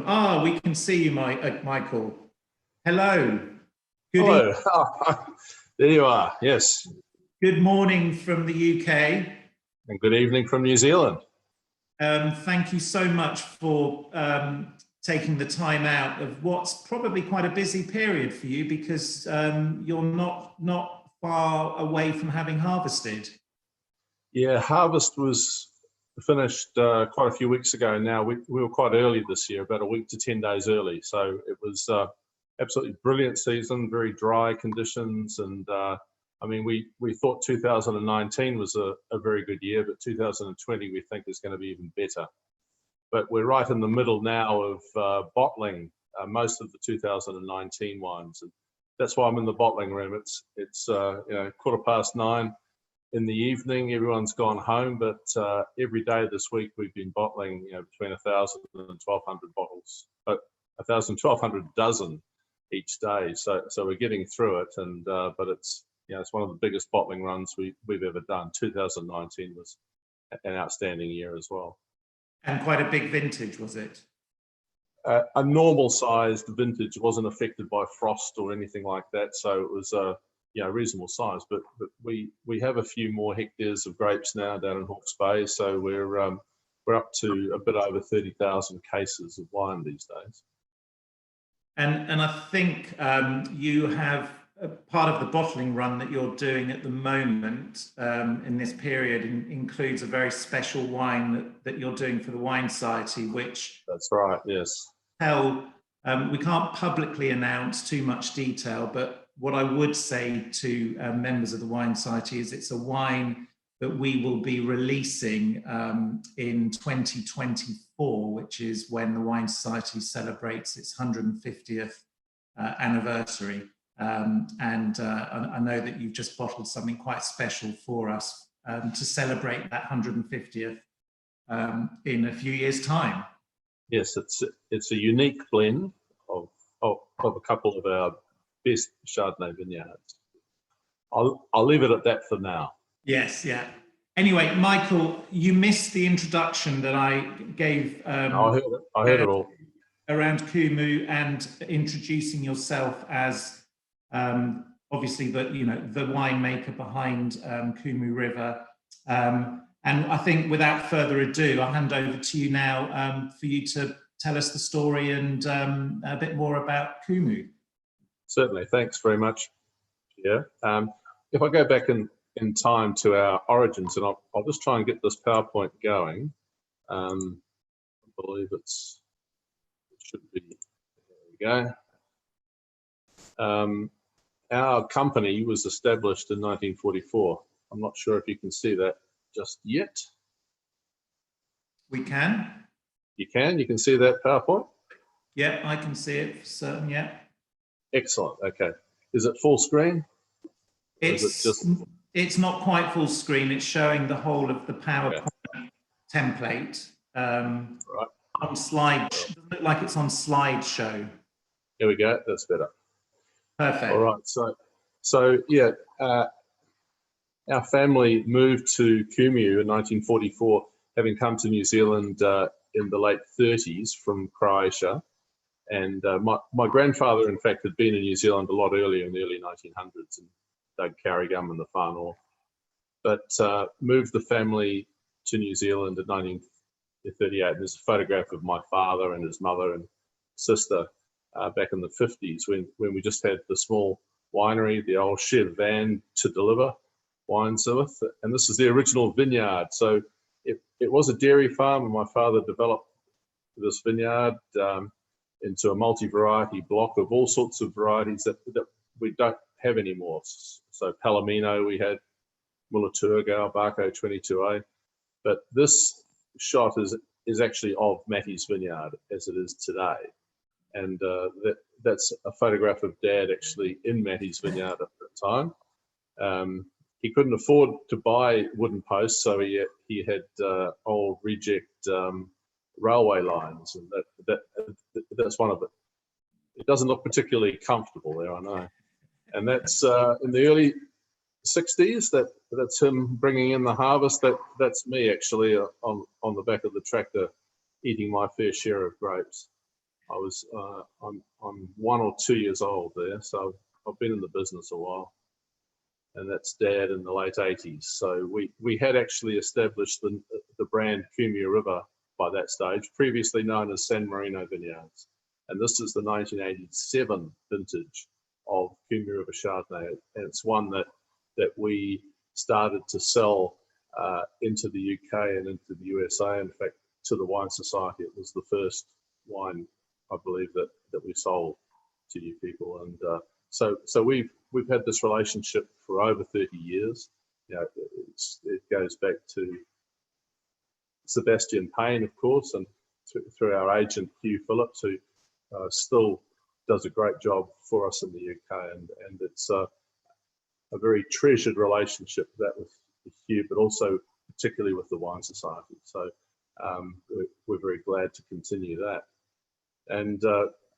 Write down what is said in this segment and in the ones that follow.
We can see you, Michael. Hello. Hello. There you are. Yes. Good morning from the UK. And good evening from New Zealand. Thank you so much for taking the time out of what's probably quite a busy period for you, because you're not far away from having harvested. Yeah, harvest was finished quite a few weeks ago now. We were quite early this year, about a week to 10 days early. So it was absolutely brilliant season, very dry conditions. And I mean, we thought 2019 was a very good year, but 2020 we think is going to be even better. But we're right in the middle now of bottling most of the 2019 wines. And that's why I'm in the bottling room. It's 9:15 in the evening. Everyone's gone home, but every day this week we've been bottling between 1,000 and 1,200 bottles, 1,000, 1,200 dozen each day. So we're getting through it, and but it's one of the biggest bottling runs we've ever done. 2019 was an outstanding year as well. And quite a big vintage, was it? A normal sized vintage, wasn't affected by frost or anything like that, so it was a reasonable size. But we have a few more hectares of grapes now down in Hawke's Bay, so we're up to a bit over 30,000 cases of wine these days. And I think you have a part of the bottling run that you're doing at the moment in this period includes a very special wine that you're doing for the Wine Society, which... That's right, yes. We can't publicly announce too much detail, but what I would say to members of the Wine Society is it's a wine that we will be releasing in 2024, which is when the Wine Society celebrates its 150th anniversary. And I know that you've just bottled something quite special for us to celebrate that 150th in a few years' time. Yes, it's a unique blend of a couple of our best Chardonnay vineyards. I'll leave it at that for now. Yes, yeah. Anyway, Michael, you missed the introduction that I gave. I heard it all. Around Kumeu and introducing yourself as obviously the winemaker behind Kumeu River. And I think without further ado, I'll hand over to you now for you to tell us the story and a bit more about Kumeu. Certainly, thanks very much. Yeah. If I go back in time to our origins, and I'll just try and get this PowerPoint going. I believe it should be, there we go. Our company was established in 1944. I'm not sure if you can see that just yet. We can. You can see that PowerPoint? Yeah, I can see it for certain, yeah. Excellent, okay. Is it full screen? It's not quite full screen. It's showing the whole of the PowerPoint template right. On slide. Doesn't look like it's on slideshow. There we go. That's better. Perfect. All right. So yeah, our family moved to Kumeu in 1944, having come to New Zealand in the late 30s from Croatia. And my grandfather, in fact, had been in New Zealand a lot earlier in the early 1900s and dug carragum in the far north. But moved the family to New Zealand in 1938. And there's a photograph of my father and his mother and sister back in the 50s when we just had the small winery, the old Chev van to deliver wines with. And this is the original vineyard. So it was a dairy farm, and my father developed this vineyard into a multi-variety block of all sorts of varieties that we don't have anymore. So Palomino we had, Mulaturga, Barco 22A, but this shot is actually of Matty's vineyard as it is today. And that's a photograph of Dad actually in Matty's vineyard at the time. He couldn't afford to buy wooden posts, so he had old reject railway lines, and that's one of it. It doesn't look particularly comfortable there, I know. And that's in the early 60s. That's him bringing in the harvest. That's me actually on the back of the tractor eating my fair share of grapes. I'm 1 or 2 years old there, so I've been in the business a while. And that's Dad in the late 80s. So we had actually established the brand Kumeu River by that stage, previously known as San Marino Vineyards. And this is the 1987 vintage of Kumeu River Chardonnay. And it's one that we started to sell into the UK and into the USA. In fact, to the Wine Society, it was the first wine, I believe, that we sold to you people. And so we've had this relationship for over 30 years. You know, it goes back to Sebastian Payne, of course, and through our agent Hugh Phillips, who still does a great job for us in the UK, and it's a very treasured relationship that with Hugh, but also particularly with the Wine Society. So we're very glad to continue that. And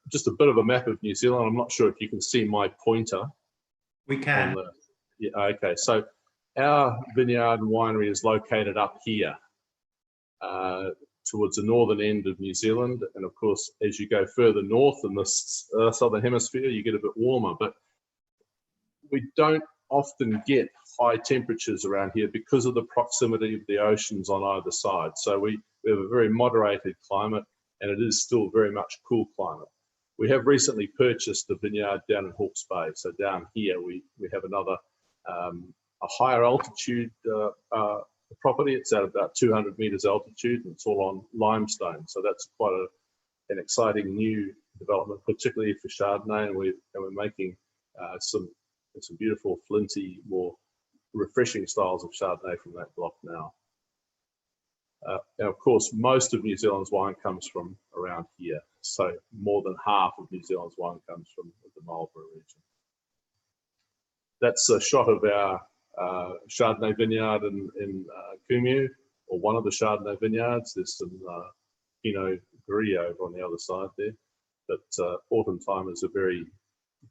just a bit of a map of New Zealand. I'm not sure if you can see my pointer. We can. Yeah, okay, so our vineyard and winery is located up here towards the northern end of New Zealand. And of course, as you go further north in this southern hemisphere, you get a bit warmer, but we don't often get high temperatures around here because of the proximity of the oceans on either side. So we have a very moderated climate, and it is still very much cool climate. We have recently purchased a vineyard down in Hawke's Bay. So down here, we have another, a higher altitude property. It's at about 200 meters altitude, and it's all on limestone. So that's quite an exciting new development, particularly for Chardonnay. And we're making some beautiful flinty, more refreshing styles of Chardonnay from that block now. And of course, most of New Zealand's wine comes from around here. So more than half of New Zealand's wine comes from the Marlborough region. That's a shot of our Chardonnay vineyard in Kumeu, or one of the Chardonnay vineyards. There's some Pinot Gris over on the other side there. But autumn time is a very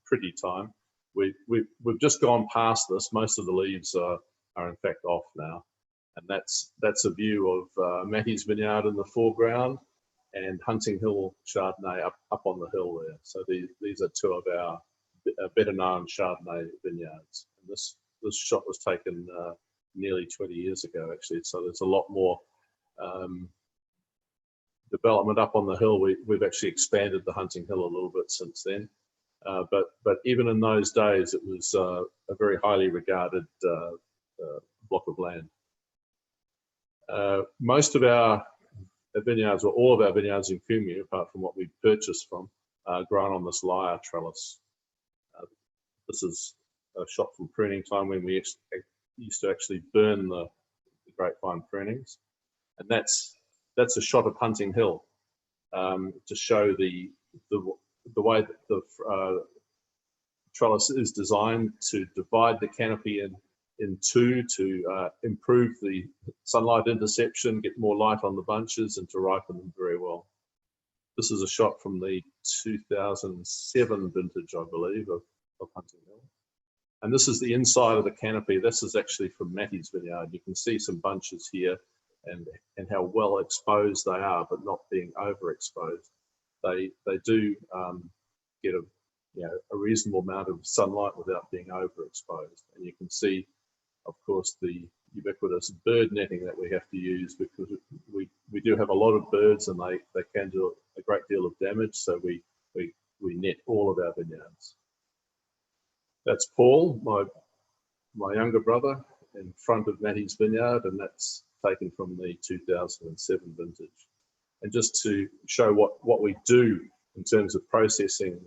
pretty time. We've just gone past this. Most of the leaves are in fact off now. And that's a view of Matty's Vineyard in the foreground and Hunting Hill Chardonnay up on the hill there. So these are two of our better known Chardonnay vineyards. And this shot was taken nearly 20 years ago, actually. So there's a lot more development up on the hill. We've actually expanded the Hunting Hill a little bit since then. But even in those days, it was a very highly regarded block of land. Most of our vineyards, or all of our vineyards in Kumeu, apart from what we purchased from, are grown on this lyre trellis. This is a shot from pruning time when we used to actually burn the grapevine prunings. And that's a shot of Hunting Hill to show the way that the trellis is designed to divide the canopy in two to improve the sunlight interception, get more light on the bunches, and to ripen them very well. This is a shot from the 2007 vintage, I believe, of Hunting Hill. And this is the inside of the canopy. This is actually from Matty's Vineyard. You can see some bunches here and how well exposed they are, but not being overexposed. They do get a reasonable amount of sunlight without being overexposed. And you can see, of course, the ubiquitous bird netting that we have to use, because we do have a lot of birds and they can do a great deal of damage. So we net all of our vineyards. That's Paul, my younger brother, in front of Matty's Vineyard, and that's taken from the 2007 vintage. And just to show what we do in terms of processing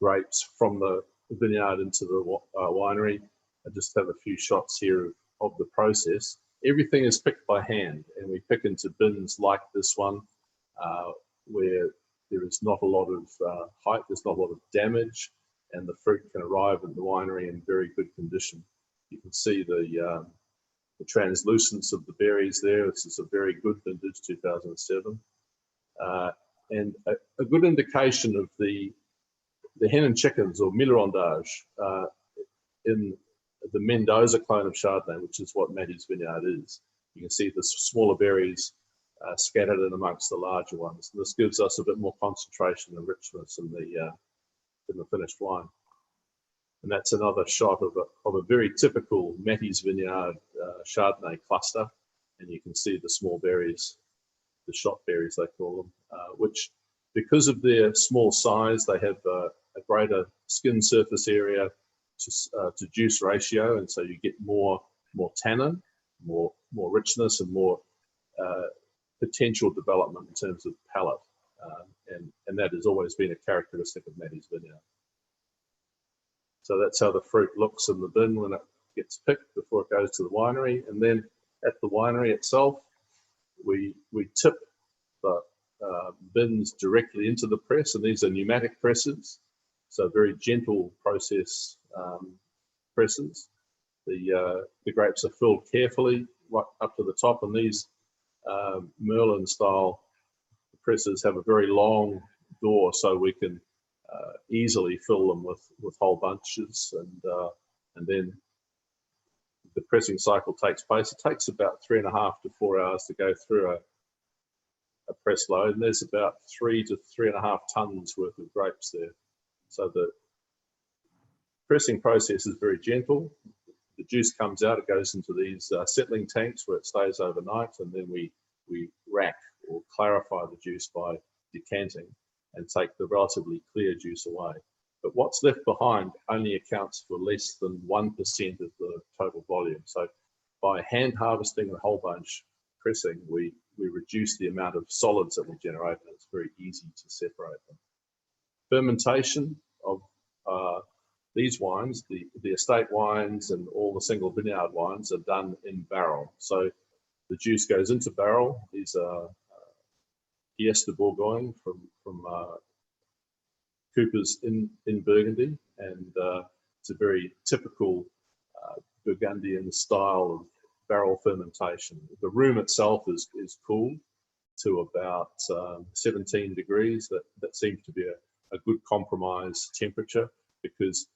grapes from the vineyard into the winery, I just have a few shots here of the process. Everything is picked by hand, and we pick into bins like this one, where there is not a lot of height, there's not a lot of damage, and the fruit can arrive at the winery in very good condition. You can see the translucence of the berries there. This is a very good vintage, 2007. And a good indication of the hen and chickens, or millerondage, in the Mendoza clone of Chardonnay, which is what Matty's Vineyard is. You can see the smaller berries scattered in amongst the larger ones. And this gives us a bit more concentration and richness in the finished wine. And that's another shot of a very typical Matty's Vineyard Chardonnay cluster. And you can see the small berries, the shot berries they call them, which, because of their small size, they have a greater skin surface area to juice ratio, and so you get more tannin, more richness, and more potential development in terms of palate, and that has always been a characteristic of Matty's Vineyard. So that's how the fruit looks in the bin when it gets picked before it goes to the winery, and then at the winery itself, we tip the bins directly into the press, and these are pneumatic presses, so very gentle process presses. The grapes are filled carefully right up to the top, and these Merlin style presses have a very long door, so we can easily fill them with whole bunches, and then the pressing cycle takes place. It takes about 3.5 to 4 hours to go through a press load, and there's about 3 to 3.5 tons worth of grapes there. So the pressing process is very gentle. The juice comes out, it goes into these settling tanks where it stays overnight, and then we rack or clarify the juice by decanting and take the relatively clear juice away. But what's left behind only accounts for less than 1% of the total volume. So by hand harvesting the whole bunch pressing, we reduce the amount of solids that we generate, and it's very easy to separate them. Fermentation of these wines, the estate wines and all the single vineyard wines, are done in barrel. So the juice goes into barrel. These are yeast de Bourgogne from Coopers in Burgundy, and it's a very typical Burgundian style of barrel fermentation. The room itself is cooled to about 17 degrees. That seems to be a good compromise temperature, because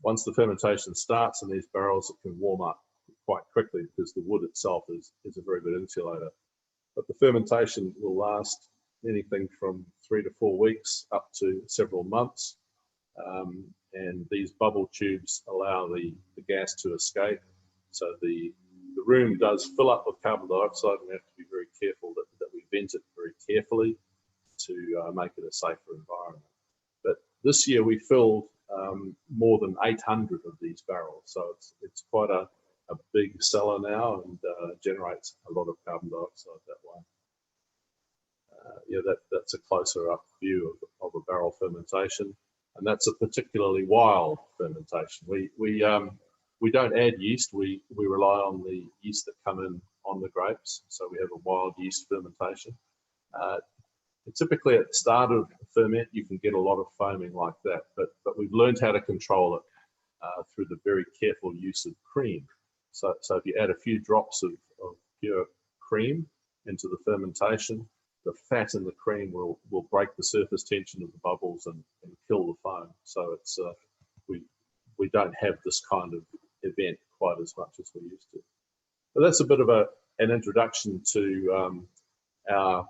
once the fermentation starts in these barrels, it can warm up quite quickly because the wood itself is a very good insulator. But the fermentation will last anything from 3 to 4 weeks up to several months. And these bubble tubes allow the gas to escape. So the room does fill up with carbon dioxide, and we have to be very careful that we vent it very carefully to make it a safer environment. But this year we filled more than 800 of these barrels. So it's quite a big cellar now, and generates a lot of carbon dioxide that way. That's a closer up view of a barrel fermentation, and that's a particularly wild fermentation. We don't add yeast. We rely on the yeast that come in on the grapes. So we have a wild yeast fermentation. Typically at the start of the ferment, you can get a lot of foaming like that, but we've learned how to control it through the very careful use of cream. So if you add a few drops of pure cream into the fermentation, the fat in the cream will break the surface tension of the bubbles and kill the foam. So it's we don't have this kind of event quite as much as we used to. But that's a bit of an introduction to our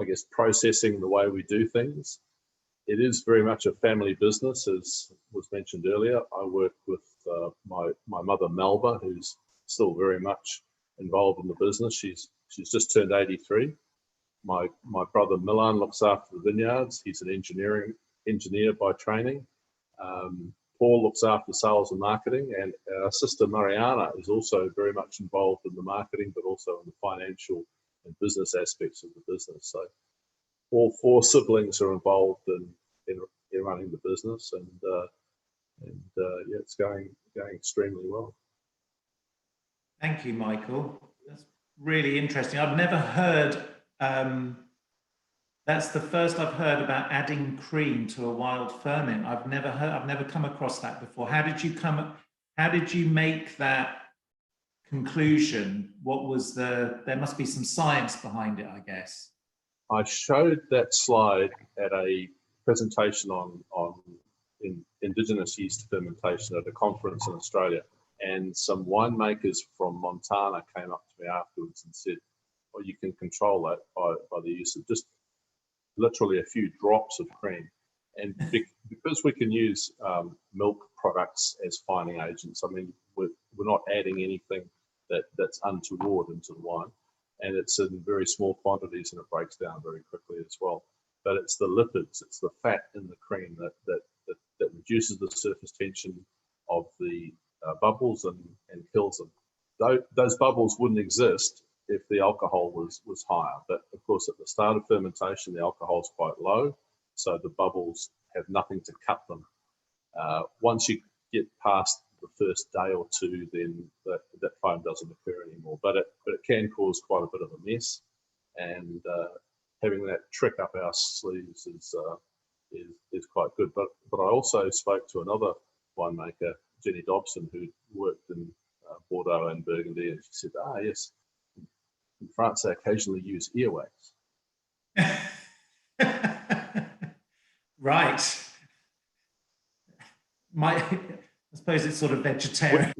I guess processing the way we do things. It is very much a family business, as was mentioned earlier. I work with my mother Melba, who's still very much involved in the business. She's just turned 83. My brother Milan looks after the vineyards. He's an engineer by training. Paul looks after sales and marketing, and our sister Mariana is also very much involved in the marketing, but also in the financial and business aspects of the business. So all 4 siblings are involved in running the business, and yeah, it's going extremely well. Thank you, Michael. That's really interesting. I've never heard. That's the first I've heard about adding cream to a wild ferment. I've never come across that before. How did you make that conclusion? There must be some science behind it, I guess. I showed that slide at a presentation on Indigenous yeast fermentation at a conference in Australia, and some winemakers from Montana came up to me afterwards and said, or you can control that by the use of just literally a few drops of cream. And because we can use milk products as fining agents, I mean, we're not adding anything that's untoward into the wine, and it's in very small quantities and it breaks down very quickly as well. But it's the lipids, it's the fat in the cream that reduces the surface tension of the bubbles and kills them. Those bubbles wouldn't exist if the alcohol was higher. But of course, at the start of fermentation, the alcohol is quite low, so the bubbles have nothing to cut them. Once you get past the first day or two, then that foam doesn't occur anymore. But it can cause quite a bit of a mess, and having that trick up our sleeves is quite good. But I also spoke to another winemaker, Jenny Dobson, who worked in Bordeaux and Burgundy, and she said, yes, in France they occasionally use earwax. Right. I suppose it's sort of vegetarian.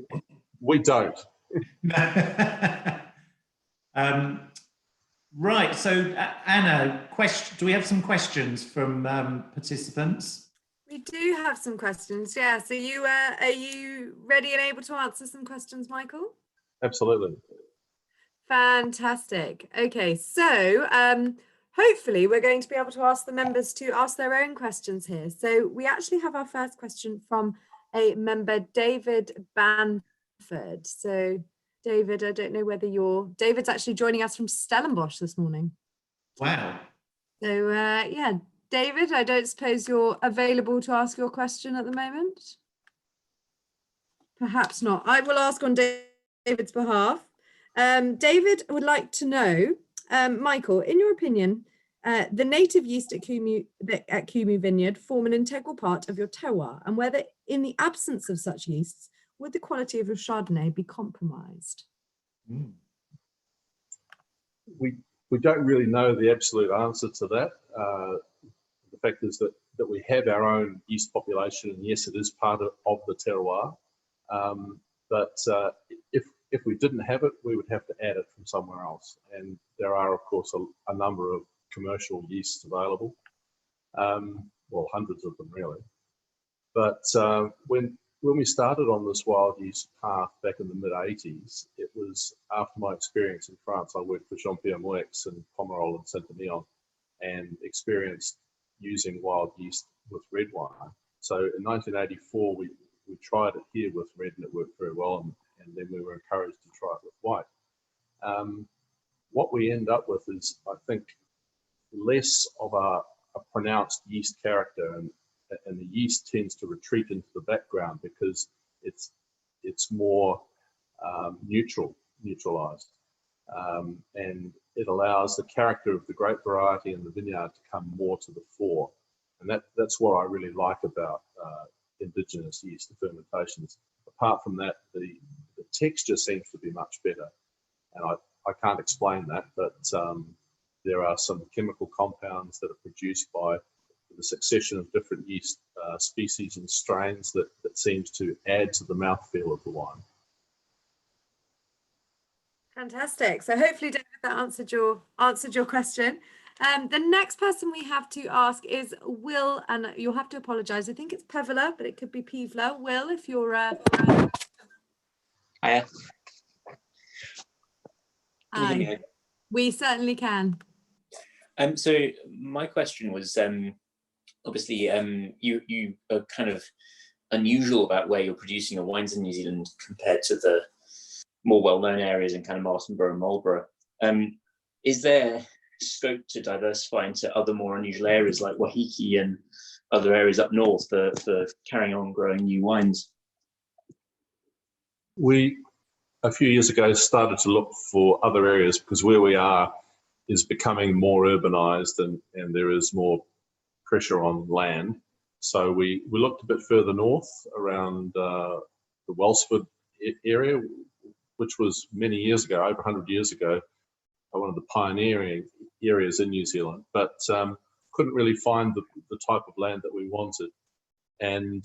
We don't. Right. So, Anna, do we have some questions from participants? We do have some questions. Yeah. So, are you ready and able to answer some questions, Michael? Absolutely. Fantastic. Okay. So, hopefully we're going to be able to ask the members to ask their own questions here. So we actually have our first question from a member, David Banford. So David, I don't know whether David's actually joining us from Stellenbosch this morning. Wow. So yeah, David, I don't suppose you're available to ask your question at the moment? Perhaps not. I will ask on David's behalf. David would like to know, Michael, in your opinion, the native yeast at Kumeu Vineyard form an integral part of your terroir, and whether in the absence of such yeasts, would the quality of your Chardonnay be compromised? We don't really know the absolute answer to that. The fact is that we have our own yeast population, and yes, it is part of the terroir. But if we didn't have it, we would have to add it from somewhere else. And there are, of course, a number of commercial yeasts available. Well, hundreds of them really. But when we started on this wild yeast path back in the mid-80s, it was after my experience in France. I worked for Jean-Pierre Moueix in Pomerol and Saint-Emilion, and experienced using wild yeast with red wine. So in 1984, we tried it here with red, and it worked very well, and then we were encouraged to try it with white. What we end up with is, I think, less of a pronounced yeast character, and the yeast tends to retreat into the background because it's more neutralized, and it allows the character of the grape variety and the vineyard to come more to the fore. And that's what I really like about Indigenous yeast fermentations. Apart from that, the texture seems to be much better, and I can't explain that, but there are some chemical compounds that are produced by the succession of different yeast species and strains that seems to add to the mouthfeel of the wine. Fantastic. So hopefully, David, that answered your question. The next person we have to ask is Will, and you'll have to apologise. I think it's Pevela, but it could be Pevela. Will, if you're... Hiya. Can you hear me? We certainly can. So my question was, obviously, you are kind of unusual about where you're producing your wines in New Zealand compared to the more well-known areas in kind of Martinborough and Marlborough. Is there scope to diversify into other more unusual areas like Wahiki and other areas up north for carrying on growing new wines? We, a few years ago, started to look for other areas because where we are is becoming more urbanized, and there is more pressure on land. So we looked a bit further north around the Wellsford area, which was many years ago, over 100 years ago, one of the pioneering areas in New Zealand, but couldn't really find the type of land that we wanted, and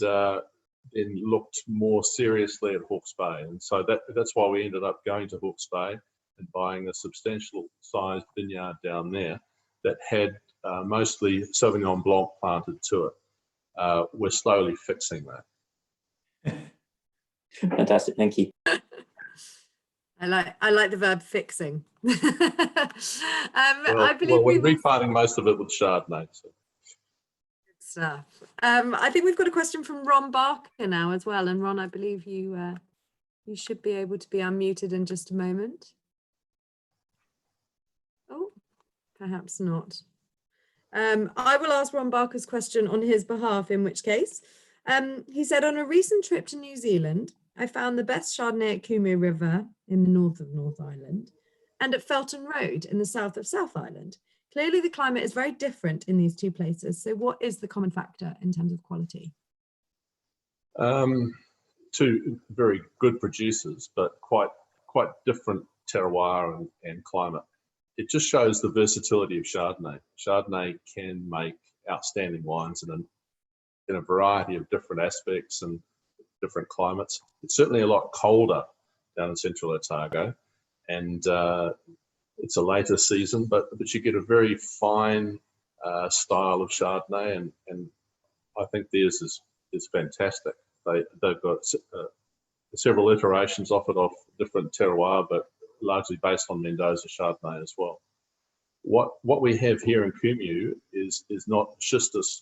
then looked more seriously at Hawke's Bay. And so that's why we ended up going to Hawke's Bay. and buying a substantial sized vineyard down there that had mostly Sauvignon Blanc planted to it. We're slowly fixing that. Fantastic, thank you. I like the verb fixing. I believe we're we've replanting most of it with Chardonnay. So. Good stuff. I think we've got a question from Ron Barker now as well. And Ron, I believe you you should be able to be unmuted in just a moment. Oh, perhaps not. I will ask Ron Barker's question on his behalf, in which case, he said, on a recent trip to New Zealand, I found the best Chardonnay at Kumeu River in the north of North Island and at Felton Road in the south of South Island. Clearly, the climate is very different in these two places. So what is the common factor in terms of quality? Two very good producers, but quite different terroir and climate. It just shows the versatility of Chardonnay. Chardonnay can make outstanding wines in a variety of different aspects and different climates. It's certainly a lot colder down in central Otago, and it's a later season, but you get a very fine style of Chardonnay, and I think theirs is fantastic. They've got several iterations offered off different terroir, but largely based on Mendoza Chardonnay as well. What we have here in Kumeu is not schistous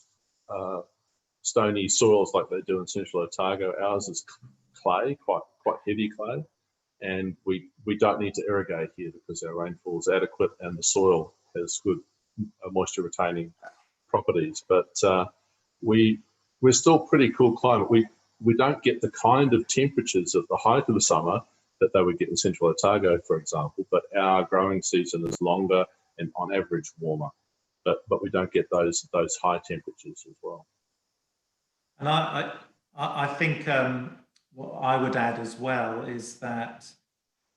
stony soils like they do in central Otago. Ours is clay, quite heavy clay, and we don't need to irrigate here because our rainfall is adequate and the soil has good moisture retaining properties. But we're still pretty cool climate. We don't get the kind of temperatures at the height of the summer that they would get in central Otago, for example, but our growing season is longer and on average warmer, but we don't get those high temperatures as well. And I think what I would add as well is that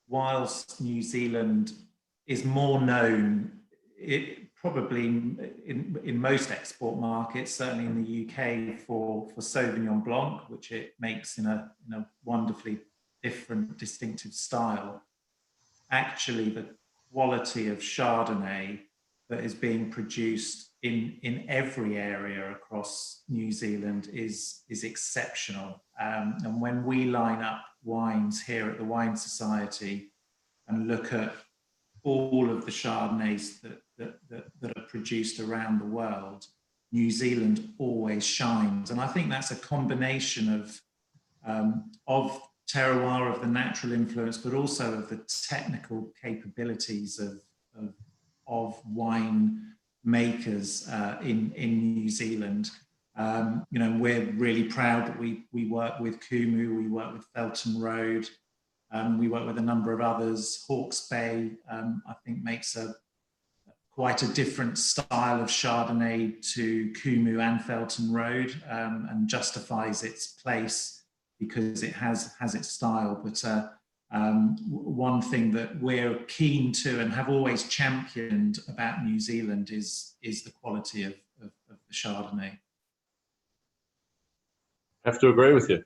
whilst New Zealand is more known, probably in most export markets, certainly in the UK, for Sauvignon Blanc, which it makes in a wonderfully different, distinctive style. Actually, the quality of Chardonnay that is being produced in every area across New Zealand is exceptional. And when we line up wines here at the Wine Society and look at all of the Chardonnays that are produced around the world, New Zealand always shines. And I think that's a combination of terroir, of the natural influence, but also of the technical capabilities of wine makers in New Zealand. We're really proud that we work with Kumeu, we work with Felton Road, we work with a number of others. Hawke's Bay, I think, makes quite a different style of Chardonnay to Kumeu and Felton Road, and justifies its place because it has its style. But one thing that we're keen to and have always championed about New Zealand is the quality of the Chardonnay. I have to agree with you.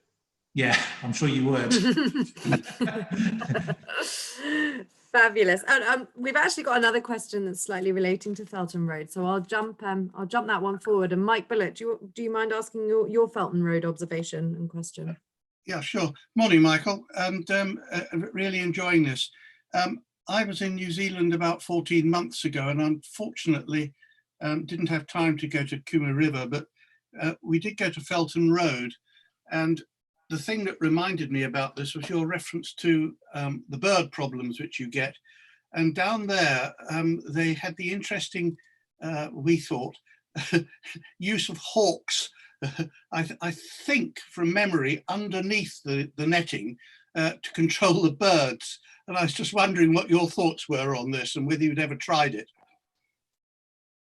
Yeah, I'm sure you would. Fabulous. We've actually got another question that's slightly relating to Felton Road, so I'll jump that one forward. And Mike Bullitt, do you mind asking your Felton Road observation and question? Yeah, sure. Morning, Michael, and really enjoying this. I was in New Zealand about 14 months ago, and unfortunately didn't have time to go to Kumeu River, but we did go to Felton Road. And the thing that reminded me about this was your reference to the bird problems which you get. And down there, they had the interesting, we thought, use of hawks, I think from memory, underneath the netting to control the birds. And I was just wondering what your thoughts were on this and whether you'd ever tried it.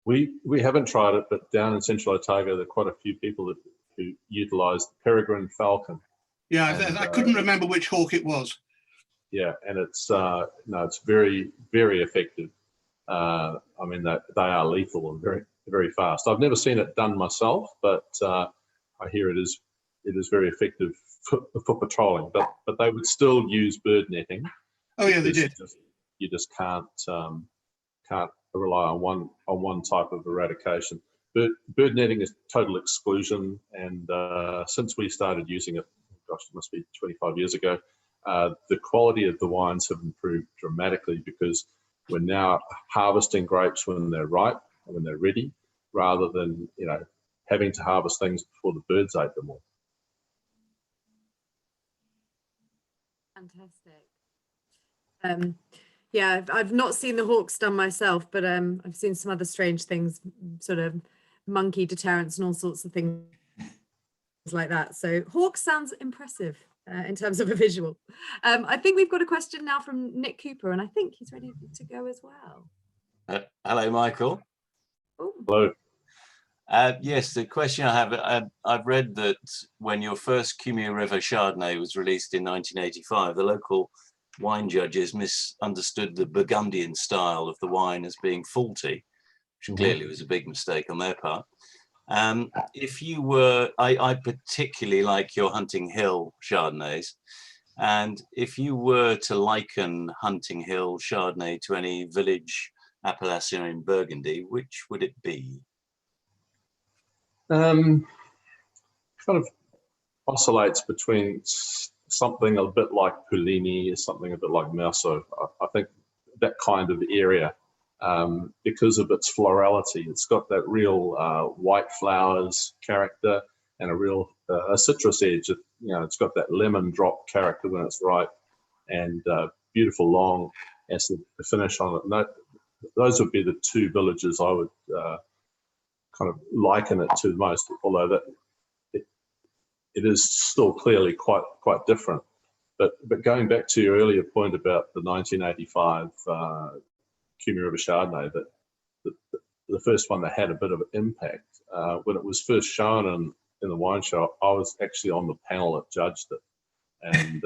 We haven't tried it, but down in central Otago, there are quite a few people who utilise the peregrine falcon. Yeah, and, I couldn't remember which hawk it was. Yeah, and it's it's very, very effective. I mean, they are lethal and very, very fast. I've never seen it done myself, but I hear it is very effective for patrolling. But they would still use bird netting. Oh yeah, they did. you just can't rely on one type of eradication. Bird netting is total exclusion, and since we started using it, gosh, it must be 25 years ago, the quality of the wines have improved dramatically, because we're now harvesting grapes when they're ripe and when they're ready, rather than, you know, having to harvest things before the birds ate them all. Fantastic. Yeah, I've not seen the hawks done myself, but I've seen some other strange things, sort of monkey deterrents and all sorts of things like that. So hawks sounds impressive in terms of a visual. I think we've got a question now from Nick Cooper, and I think he's ready to go as well. Hello, Michael. Oh. Hello. Yes, the question I have, I've read that when your first Kumeu River Chardonnay was released in 1985, the local wine judges misunderstood the Burgundian style of the wine as being faulty, which clearly was a big mistake on their part. If you were, I particularly like your Hunting Hill Chardonnays, and if you were to liken Hunting Hill Chardonnay to any village appellation in Burgundy, which would it be? Kind of oscillates between something a bit like Pullini, something a bit like Merceau. I think that kind of area, because of its florality, it's got that real white flowers character and a real a citrus edge. You know, it's got that lemon drop character when it's ripe, and beautiful long acid finish on it. And those would be the two villages I would kind of liken it to most, although that it is still clearly quite different. But going back to your earlier point about the 1985 Kumeu River Chardonnay, that the first one that had a bit of an impact, when it was first shown in the wine shop, I was actually on the panel that judged it, and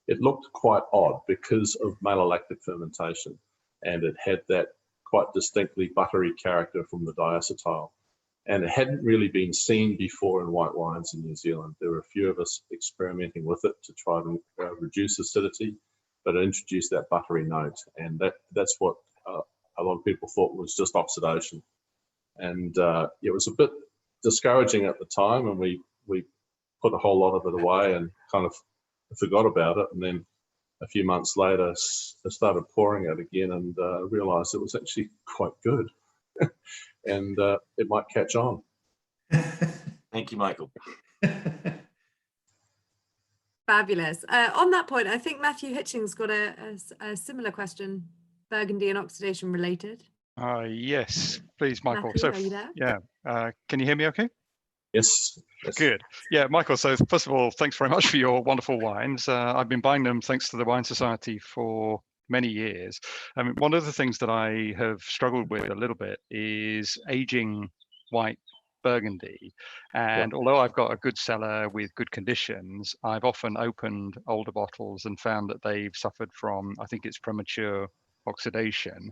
it looked quite odd because of malolactic fermentation, and it had that quite distinctly buttery character from the diacetyl. And it hadn't really been seen before in white wines in New Zealand. There were a few of us experimenting with it to try to reduce acidity, but it introduced that buttery note. And that's what a lot of people thought was just oxidation. And it was a bit discouraging at the time, and we put a whole lot of it away and kind of forgot about it. And then a few months later, I started pouring it again and realized it was actually quite good. And it might catch on. Thank you, Michael. Fabulous. On that point, I think Matthew Hitching's got a similar question, Burgundy and oxidation related. Yes, please, Michael. Matthew, are you there? Yeah, can you hear me okay? Yes. Good. Yeah, Michael, so first of all, thanks very much for your wonderful wines. I've been buying them thanks to the Wine Society for many years. I mean, one of the things that I have struggled with a little bit is aging white Burgundy. And although I've got a good cellar with good conditions, I've often opened older bottles and found that they've suffered from, I think it's premature oxidation.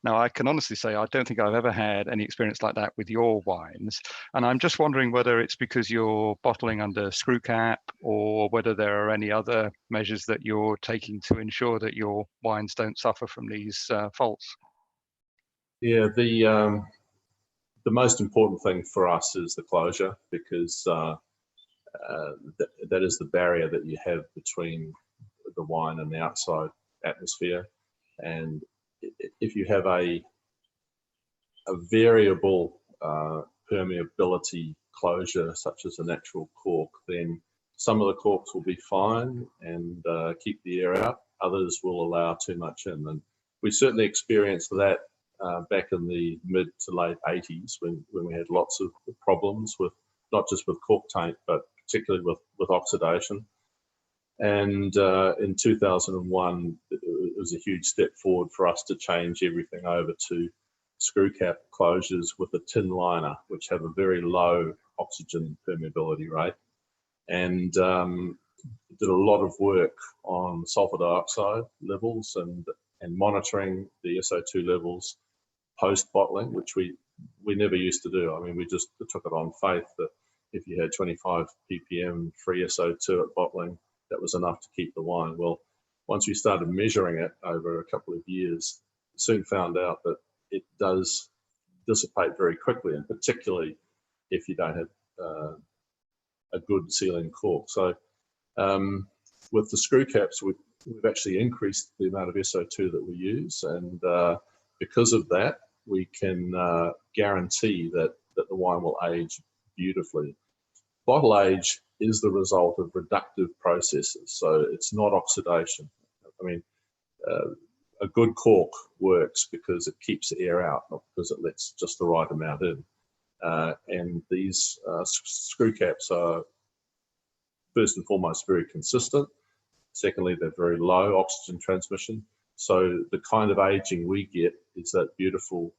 Now, I can honestly say I don't think I've ever had any experience like that with your wines. And I'm just wondering whether it's because you're bottling under screw cap, or whether there are any other measures that you're taking to ensure that your wines don't suffer from these faults. Yeah, the most important thing for us is the closure, because that is the barrier that you have between the wine and the outside atmosphere. And if you have a variable permeability closure, such as a natural cork, then some of the corks will be fine and keep the air out. Others will allow too much in. And we certainly experienced that back in the mid to late 80s when we had lots of problems with, not just with cork taint, but particularly with oxidation. And in 2001, it was a huge step forward for us to change everything over to screw cap closures with a tin liner, which have a very low oxygen permeability rate. And did a lot of work on sulfur dioxide levels and monitoring the SO2 levels post-bottling, which we never used to do. I mean, we just took it on faith that if you had 25 ppm free SO2 at bottling, that was enough to keep the wine. Well, once we started measuring it over a couple of years, soon found out that it does dissipate very quickly, and particularly if you don't have a good sealing cork. So with the screw caps, we've actually increased the amount of SO2 that we use, and because of that, we can guarantee that the wine will age beautifully. Bottle age is the result of reductive processes, so it's not oxidation. I mean, a good cork works because it keeps the air out, not because it lets just the right amount in. And these screw caps are, first and foremost, very consistent. Secondly, they're very low oxygen transmission. So the kind of aging we get is that beautiful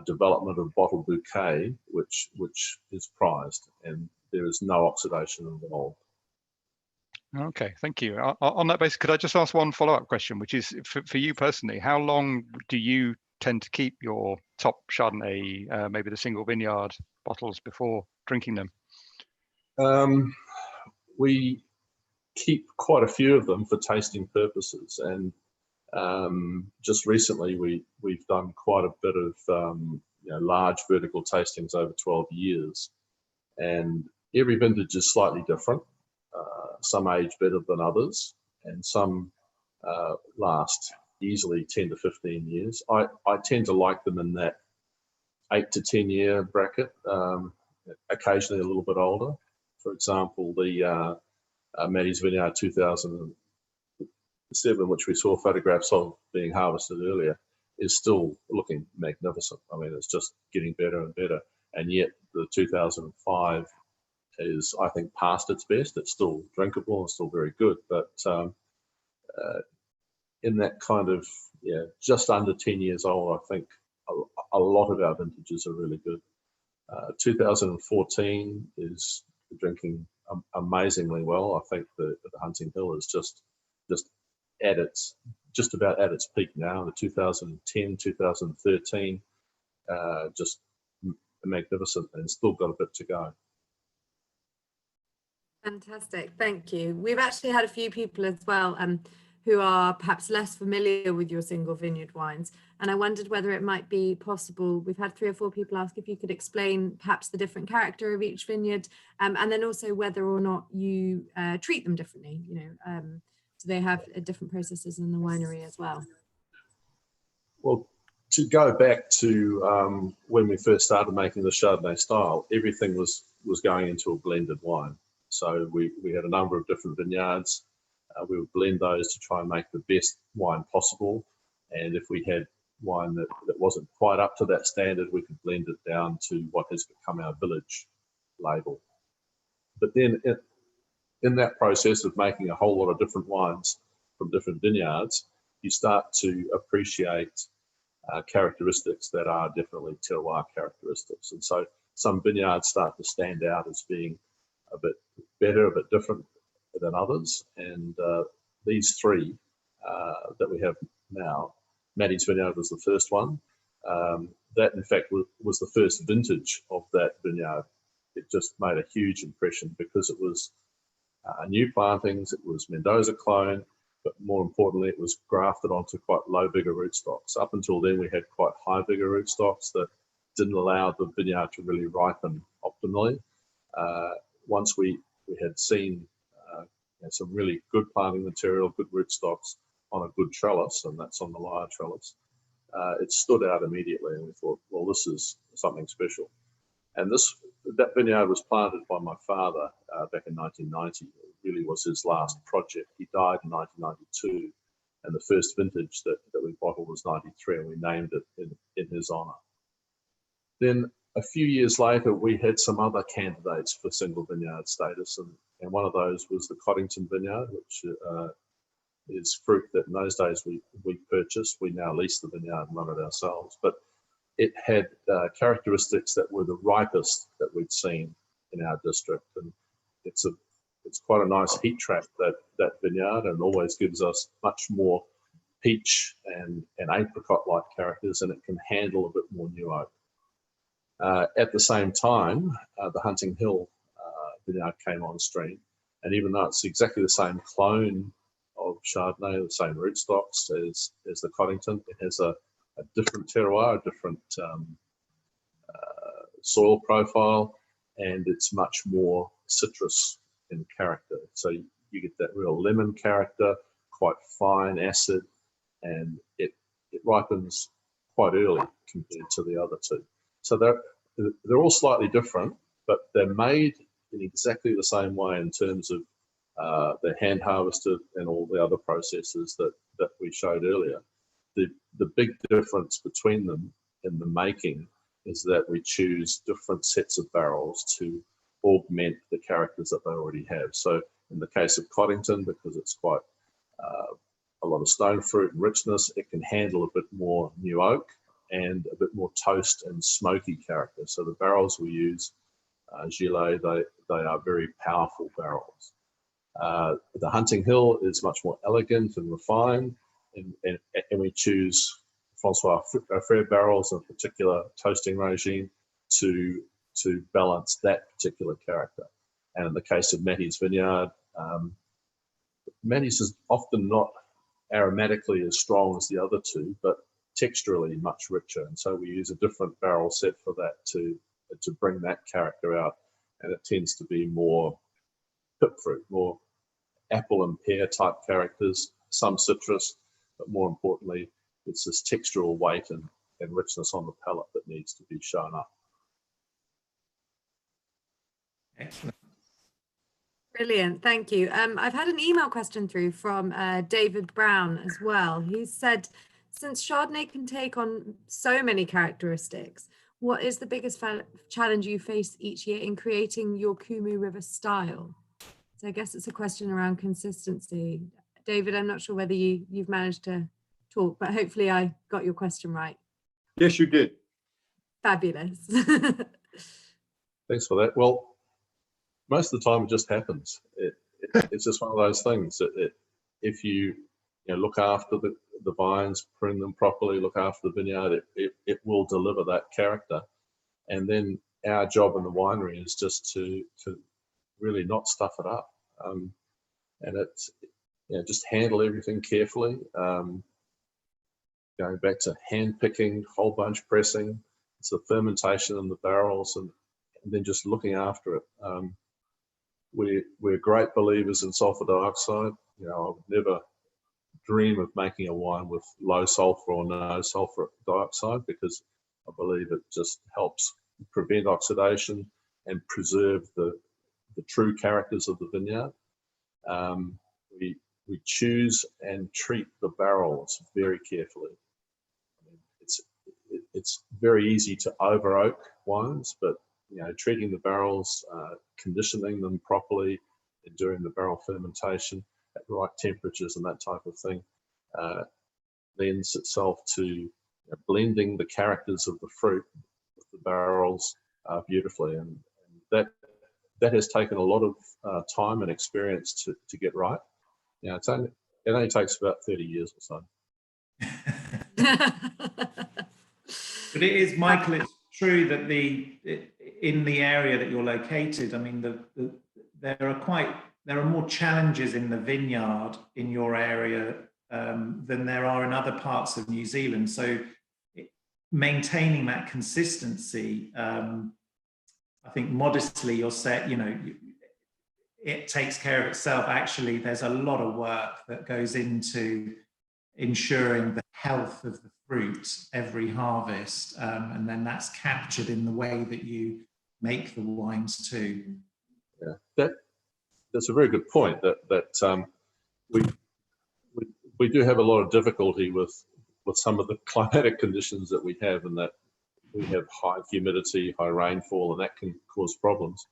development of bottle bouquet, which is prized, and there is no oxidation involved. Okay, thank you. On that basis, could I just ask one follow-up question, which is for you personally, how long do you tend to keep your top Chardonnay, maybe the single vineyard bottles, before drinking them? We keep quite a few of them for tasting purposes, and just recently we've done quite a bit of large vertical tastings over 12 years, and every vintage is slightly different. Some age better than others, and some last easily 10 to 15 years. I tend to like them in that 8 to 10 year bracket, occasionally a little bit older. For example, the Maddie's Vineyard 2007, which we saw photographs of being harvested earlier, is still looking magnificent. I mean, it's just getting better and better. And yet the 2005 is, I think, past its best. It's still drinkable and still very good, but in that kind of, just under 10 years old, I think a lot of our vintages are really good. 2014 is drinking amazingly well. I think the Hunting Hill is just about at its peak now. The 2010, 2013, just magnificent, and still got a bit to go. Fantastic, thank you. We've actually had a few people as well who are perhaps less familiar with your single vineyard wines, and I wondered whether it might be possible. We've had 3 or 4 people ask if you could explain perhaps the different character of each vineyard, and then also whether or not you treat them differently. Do they have different processes in the winery as well? Well, to go back to when we first started making the Chardonnay style, everything was going into a blended wine. So we had a number of different vineyards. We would blend those to try and make the best wine possible. And if we had wine that wasn't quite up to that standard, we could blend it down to what has become our village label. But then in that process of making a whole lot of different wines from different vineyards, you start to appreciate characteristics that are definitely terroir characteristics. And so some vineyards start to stand out as being a bit better, a bit different than others. And these 3 that we have now, Maddie's Vineyard was the first one. That in fact was the first vintage of that vineyard. It just made a huge impression because it was new plantings, it was Mendoza clone, but more importantly, it was grafted onto quite low vigor rootstocks. Up until then, we had quite high vigor rootstocks that didn't allow the vineyard to really ripen optimally. Once we had seen some really good planting material, good rootstocks on a good trellis, and that's on the Lyre trellis, it stood out immediately, and we thought, well, this is something special. And that vineyard was planted by my father back in 1990. It really was his last project. He died in 1992, and the first vintage that we bottled was 93, and we named it in his honour. Then a few years later, we had some other candidates for single vineyard status, and one of those was the Coddington Vineyard, which is fruit that in those days we purchased. We now lease the vineyard and run it ourselves, but it had characteristics that were the ripest that we'd seen in our district, and it's quite a nice heat trap, that vineyard, and always gives us much more peach and apricot-like characters, and it can handle a bit more new oak. At the same time, the Hunting Hill vineyard came on stream, and even though it's exactly the same clone of Chardonnay, the same rootstocks as the Coddington. It has a different terroir, a different soil profile, and it's much more citrus in character. So you get that real lemon character, quite fine acid, and it ripens quite early compared to the other two. So they're all slightly different, but they're made in exactly the same way in terms of they're hand harvested and all the other processes that we showed earlier. The big difference between them in the making is that we choose different sets of barrels to augment the characters that they already have. So in the case of Coddington, because it's quite a lot of stone fruit and richness, it can handle a bit more new oak and a bit more toast and smoky character. So the barrels we use, Gilet, they are very powerful barrels. The Hunting Hill is much more elegant and refined, and we choose Francois Frere barrels in a particular toasting regime to balance that particular character. And in the case of Matty's Vineyard, Matty's is often not aromatically as strong as the other two, but texturally much richer. And so we use a different barrel set for that to bring that character out. And it tends to be more pip fruit, more apple and pear type characters, some citrus, but more importantly, it's this textural weight and richness on the palate that needs to be shown up. Excellent. Brilliant, thank you. I've had an email question through from David Brown as well. He said, since Chardonnay can take on so many characteristics, what is the biggest challenge you face each year in creating your Kumeu River style? So I guess it's a question around consistency. David, I'm not sure whether you've managed to talk, but hopefully I got your question right. Yes, you did. Fabulous. Thanks for that. Well, most of the time it just happens. It's just one of those things that if you look after the vines, prune them properly, look after the vineyard, it will deliver that character. And then our job in the winery is just to really not stuff it up. And it's just handle everything carefully. Going back to hand picking, whole bunch pressing, it's the fermentation in the barrels, and then just looking after it. We're great believers in sulfur dioxide. I would never dream of making a wine with low sulfur or no sulfur dioxide, because I believe it just helps prevent oxidation and preserve the true characters of the vineyard. We choose and treat the barrels very carefully. It's very easy to over oak wines, but treating the barrels, conditioning them properly, and doing the barrel fermentation at the right temperatures and that type of thing lends itself to blending the characters of the fruit with the barrels beautifully, and that has taken a lot of time and experience to get right. It only takes about 30 years or so. But it is, Michael, it's true that in the area that you're located, I mean, there are more challenges in the vineyard in your area than there are in other parts of New Zealand. So maintaining that consistency, I think modestly you're set, it takes care of itself. Actually, there's a lot of work that goes into ensuring the health of the fruit every harvest, and then that's captured in the way that you make the wines too. Yeah, that's a very good point. That we do have a lot of difficulty with some of the climatic conditions that we have, and that we have high humidity, high rainfall, and that can cause problems.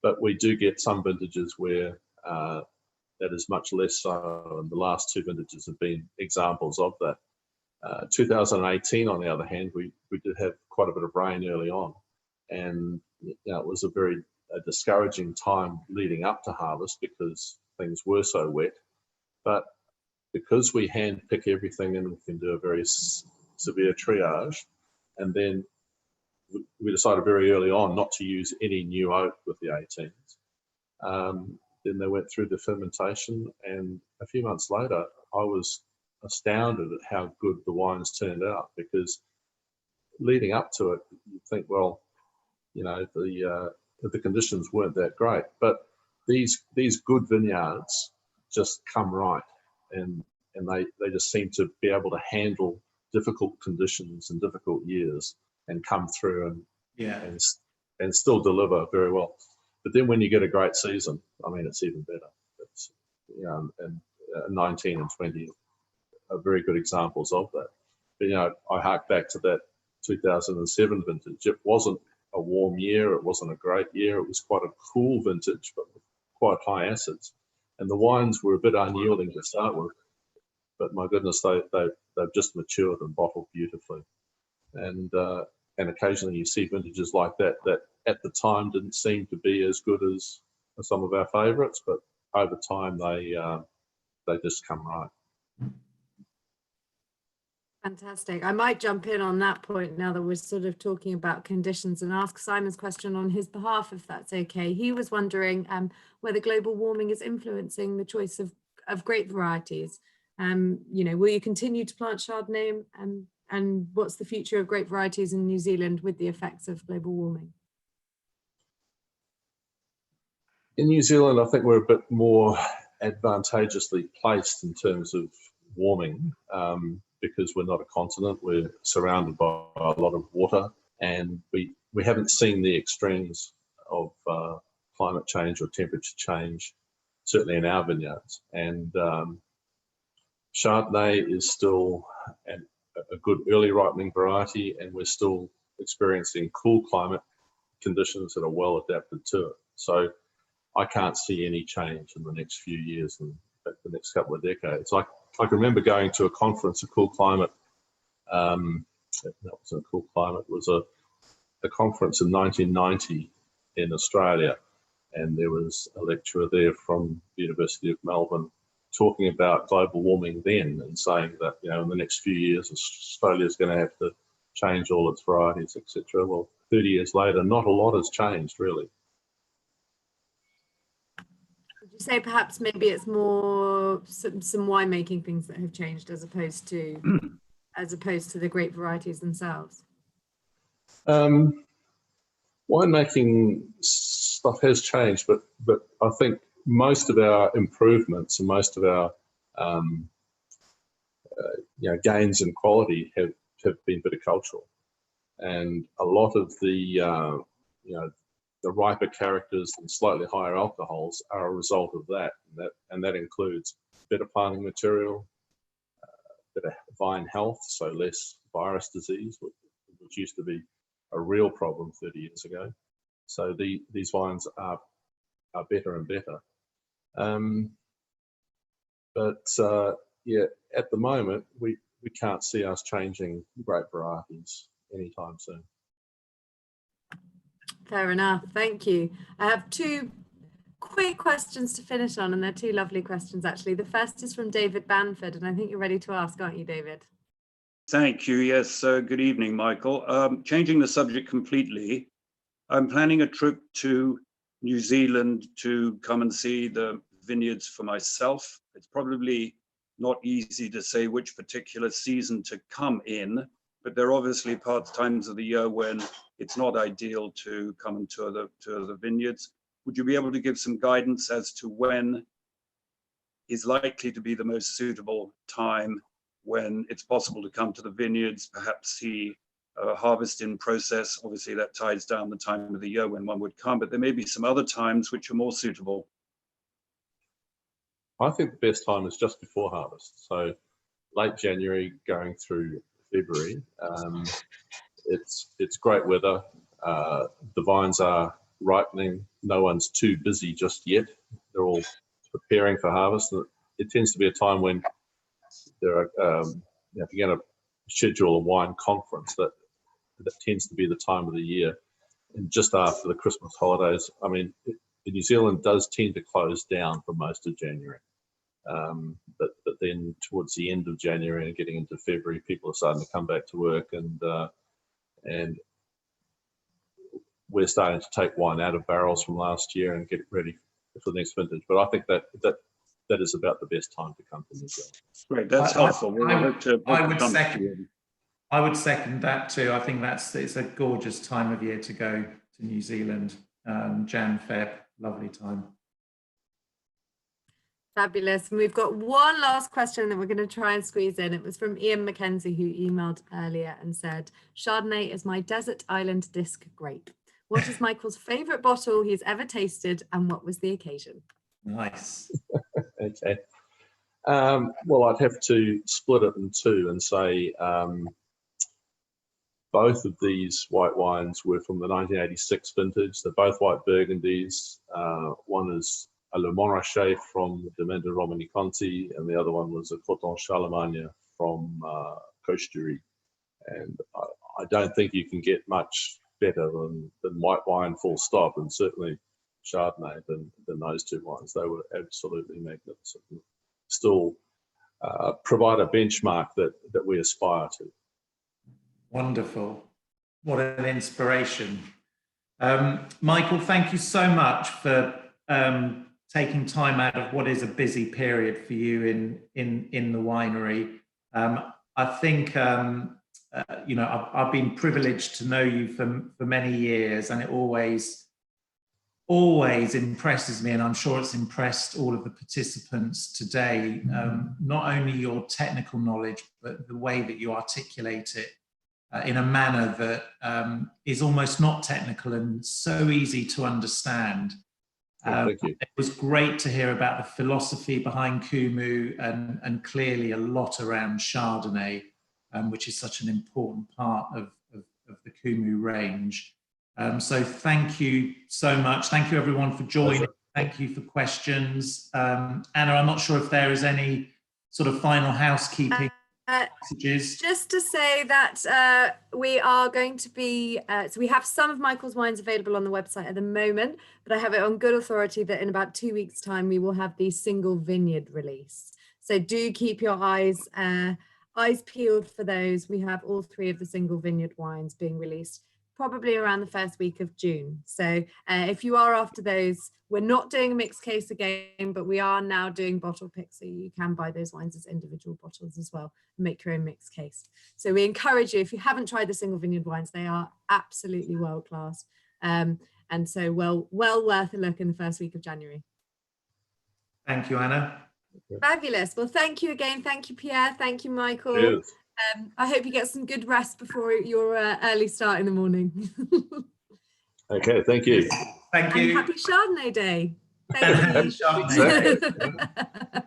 But we do get some vintages where that is much less so, and the last two vintages have been examples of that. 2018, on the other hand, we did have quite a bit of rain early on, and it was a very discouraging time leading up to harvest because things were so wet. But because we hand pick everything and we can do a very severe triage, and then we decided very early on not to use any new oak with the 18s. then they went through the fermentation, and a few months later, I was astounded at how good the wines turned out, because leading up to it, you think, well, you know, the conditions weren't that great, but these good vineyards just come right, and they just seem to be able to handle difficult conditions and difficult years and come through and still deliver very well. But then when you get a great season, I mean, it's even better. It's, you know, and 19 and 20 are very good examples of that. But, you know, I hark back to that 2007 vintage. It wasn't a warm year. It wasn't a great year. It was quite a cool vintage, but with quite high acids. And the wines were a bit unyielding to start with. But my goodness, they've just matured and bottled beautifully. And occasionally you see vintages like that at the time didn't seem to be as good as some of our favourites, but over time they just come right. Fantastic. I might jump in on that point now that we're sort of talking about conditions, and ask Simon's question on his behalf, if that's okay. He was wondering whether global warming is influencing the choice of grape varieties. You know, will you continue to plant Chardonnay, and what's the future of grape varieties in New Zealand with the effects of global warming? In New Zealand, I think we're a bit more advantageously placed in terms of warming, because we're not a continent. We're surrounded by a lot of water, and we haven't seen the extremes of climate change or temperature change, certainly in our vineyards. And Chardonnay is still a good early ripening variety, and we're still experiencing cool climate conditions that are well adapted to it. So I can't see any change in the next few years and the next couple of decades. I can remember going to a conference, a cool climate. That wasn't a cool climate. It was a conference in 1990 in Australia, and there was a lecturer there from the University of Melbourne talking about global warming then, and saying that, you know, in the next few years Australia is going to have to change all its varieties, etc. Well, 30 years later, not a lot has changed really. Would you say perhaps maybe it's more some winemaking things that have changed as opposed to the grape varieties themselves? Winemaking stuff has changed, but I think most of our improvements and most of our gains in quality have been viticultural, and a lot of the the riper characters and slightly higher alcohols are a result of that, and that includes better planting material, better vine health, so less virus disease, which used to be a real problem 30 years ago. So these vines are better and better. Yeah, at the moment we can't see us changing grape varieties anytime soon. Fair enough, thank you. I have two quick questions to finish on, and they're two lovely questions actually. The first is from David Banford, and I think you're ready to ask, aren't you, David? Thank you. Yes, good evening, Michael. Changing the subject completely, I'm planning a trip to New Zealand to come and see the vineyards for myself. It's probably not easy to say which particular season to come in, but there are obviously times of the year when it's not ideal to come and tour the vineyards. Would you be able to give some guidance as to when is likely to be the most suitable time when it's possible to come to the vineyards, perhaps see harvest in process? Obviously that ties down the time of the year when one would come, but there may be some other times which are more suitable. I think the best time is just before harvest, so late January going through February. It's great weather. The vines are ripening. No one's too busy just yet. They're all preparing for harvest. It tends to be a time when there are, if you're going to schedule a wine conference, that tends to be the time of the year, and just after the Christmas holidays. I mean, New Zealand does tend to close down for most of January, but then towards the end of January and getting into February, people are starting to come back to work, and we're starting to take wine out of barrels from last year and get it ready for the next vintage. But I think that is about the best time to come to New Zealand. Great, that's helpful. I would second that too. I think it's a gorgeous time of year to go to New Zealand. Jan, Feb, lovely time. Fabulous. And we've got one last question that we're going to try and squeeze in. It was from Ian Mackenzie, who emailed earlier and said, Chardonnay is my desert island disc grape. What is Michael's favourite bottle he's ever tasted, and what was the occasion? Nice. Okay. Well, I'd have to split it in two and say both of these white wines were from the 1986 vintage. They're both white Burgundies. One is a Le Montrachet from Domaine de Romani-Conti, and the other one was a Coton Charlemagne from Coche du Riz. And I don't think you can get much better than white wine, full stop, and certainly Chardonnay than those two wines. They were absolutely magnificent. Still provide a benchmark that we aspire to. Wonderful. What an inspiration. Michael, thank you so much for taking time out of what is a busy period for you in the winery. I think, you know, I've been privileged to know you for many years, and it always impresses me, and I'm sure it's impressed all of the participants today, not only your technical knowledge, but the way that you articulate it in a manner that is almost not technical and so easy to understand. Thank you. It was great to hear about the philosophy behind Kumeu and clearly a lot around Chardonnay, which is such an important part of the Kumeu range. So thank you so much. Thank you everyone for joining. Thank you for questions. Anna, I'm not sure if there is any sort of final housekeeping messages. Just to say that we are going to be, so we have some of Michael's wines available on the website at the moment, but I have it on good authority that in about 2 weeks' time, we will have the single vineyard release. So do keep your eyes peeled for those. We have all three of the single vineyard wines being released probably around the first week of June. So if you are after those, we're not doing a mixed case again, but we are now doing bottle picks, so you can buy those wines as individual bottles as well and make your own mixed case. So we encourage you, if you haven't tried the single vineyard wines, they are absolutely world class. And so well worth a look in the first week of January. Thank you, Anna. Fabulous. Well, thank you again. Thank you, Pierre. Thank you, Michael. Cheers. I hope you get some good rest before your early start in the morning. Okay, thank you. Thank you. And happy Chardonnay Day. Thank you. Happy Chardonnay Day.